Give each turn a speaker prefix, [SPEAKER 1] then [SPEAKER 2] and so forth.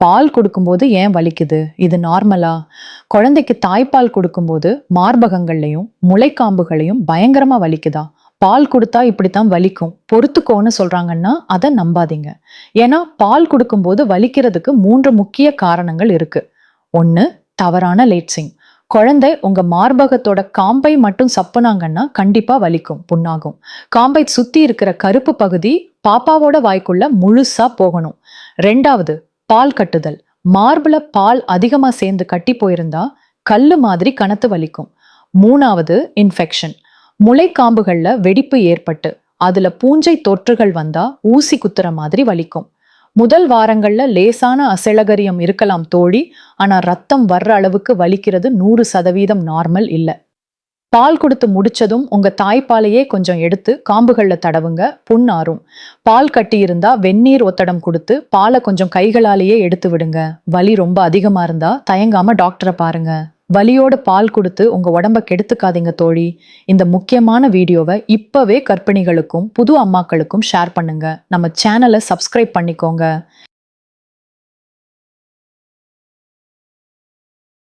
[SPEAKER 1] பால் கொடுக்கும்போது ஏன் வலிக்குது? இது நார்மலா? குழந்தைக்கு தாய்ப்பால் கொடுக்கும்போது மார்பகங்கள்லையும் முளைக்காம்புகளையும் பயங்கரமா வலிக்குதா? பால் கொடுத்தா இப்படித்தான் வலிக்கும், பொறுத்துக்கோன்னு சொல்றாங்கன்னா அதை நம்பாதீங்க. ஏன்னா பால் கொடுக்கும்போது வலிக்கிறதுக்கு 3 முக்கிய காரணங்கள் இருக்கு. ஒண்ணு, தவறான லேட்சிங். குழந்தை உங்க மார்பகத்தோட காம்பை மட்டும் சப்புனாங்கன்னா கண்டிப்பா வலிக்கும், புண்ணாகும். காம்பை சுத்தி இருக்கிற கருப்பு பகுதி பாப்பாவோட வாய்க்குள்ள முழுசா போகணும். ரெண்டாவது, பால் கட்டுதல். மார்புல பால் அதிகமா சேர்ந்து கட்டி போயிருந்தா கல்லு மாதிரி கனத்து வலிக்கும். மூணாவது, இன்ஃபெக்ஷன். முளைக்காம்புகள்ல வெடிப்பு ஏற்பட்டு அதுல பூஞ்சை தொற்றுகள் வந்தா ஊசி குத்துற மாதிரி வலிக்கும். முதல் வாரங்கள்ல லேசான அசைளகரியம் இருக்கலாம் தோழி, ஆனா ரத்தம் வர்ற அளவுக்கு வலிக்கிறது 100% நார்மல் இல்ல. பால் கொடுத்து முடிச்சதும் உங்க தாய்ப்பாலையே கொஞ்சம் எடுத்து காம்புகள்ல தடவுங்க, புண்ணாறும். பால் கட்டி இருந்தா வெந்நீர் ஒத்தடம் கொடுத்து பாலை கொஞ்சம் கைகளாலேயே எடுத்து விடுங்க. வலி ரொம்ப அதிகமா இருந்தா தயங்காம டாக்டரை பாருங்க. வலியோட பால் கொடுத்து உங்க உடம்ப கெடுத்துக்காதீங்க தோழி. இந்த முக்கியமான வீடியோவை இப்பவே கர்ப்பிணிகளுக்கும் புது அம்மாக்களுக்கும் ஷேர் பண்ணுங்க. நம்ம சேனலை சப்ஸ்கிரைப் பண்ணிக்கோங்க.